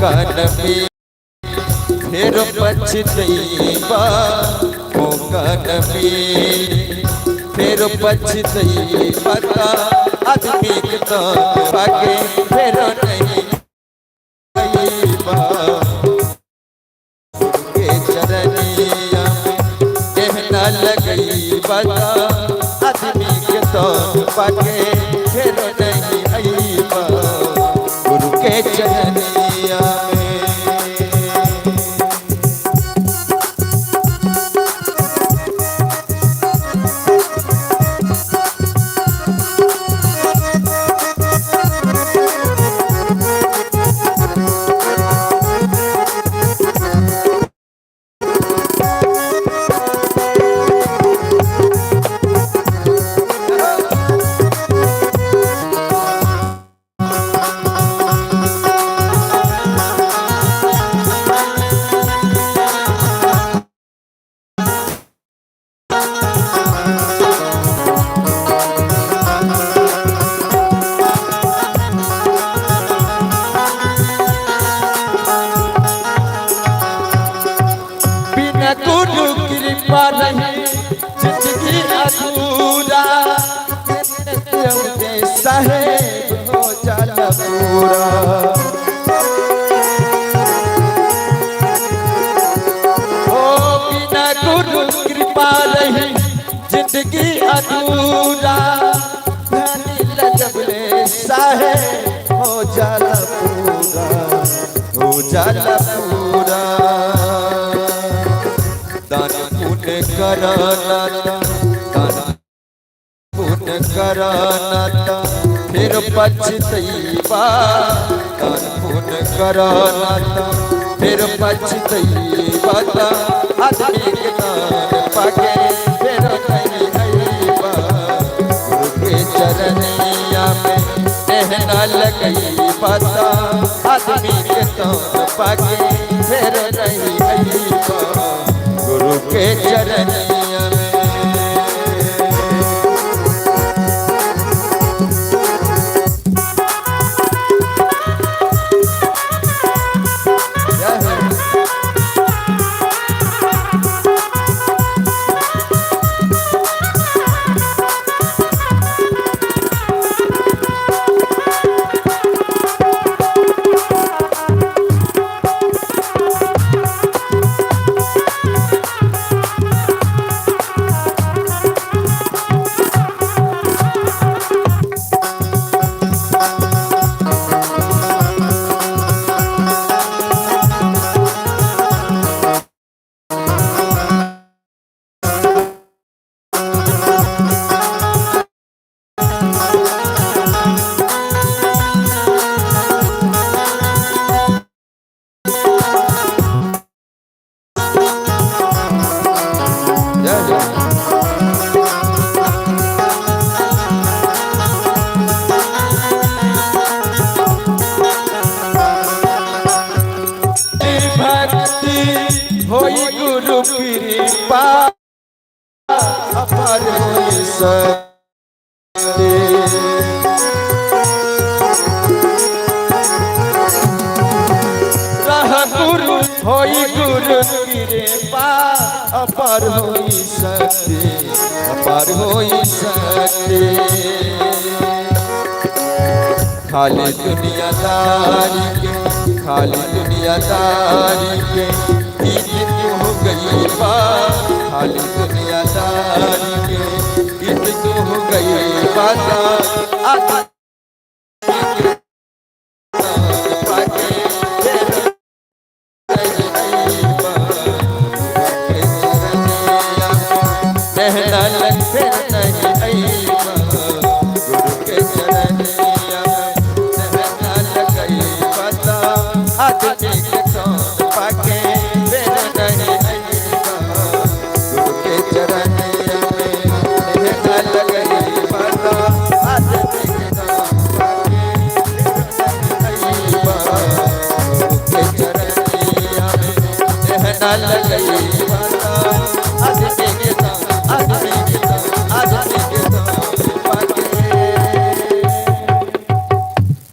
मौका नबी फिर पछतैबा मौका नबी फिर पछतैबा आदमी के तो पाके फिर नहीं के चरनिया में कहना लगई बता आदमी के तो पाके फिर नहीं आईबा गुरु के चरनिया में। गुरु कृपा रही जिंदगी अधूरा साहेब हो जाला पूरा। ओ बिना गुरु कृपा रही जिंदगी अधूरा लगले साहेब हो जाला पूरा हो जाला पूरा। दान पुण्य कराना दान पुण्य कराना फिर पछतैबा दान पुण्य कराना फिर पछतैबा आदमी के दान पाके फिर नहीं आईबा गुरु के चरनिया में कहना लगई बता आदमी के दान पाके फिर नहीं आईबा गुरु के चरनिया में। होई गुरु कृपा अपार होई सकते। रह गुरु होई गुरु कृपा अपार होई सकते अपार होई सकते। खाली दुनियादारी के खाली दुनियादारी के हो गई बा खाली दुनियादारी के इत तो हो गई बात कहना लगते नहीं आईबा गुरु के चरनिया में कहना लगई बता आदमी के कौन पाके फिर नहीं आईबा गुरु के चरनिया में कहना लगई बता आदमी के कौन पाके फिर नहीं आईबा गुरु के चरनिया में कहना लगई बता आदमी के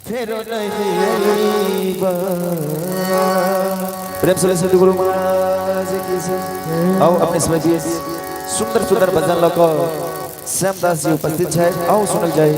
फिर नहीं आईबा। प्रेम से सदगुरु महाराज की जय। आओ अपने समय भी सुंदर सुंदर भजन लोग श्यामदास जी उपस्थित है, आओ सुनल जाए।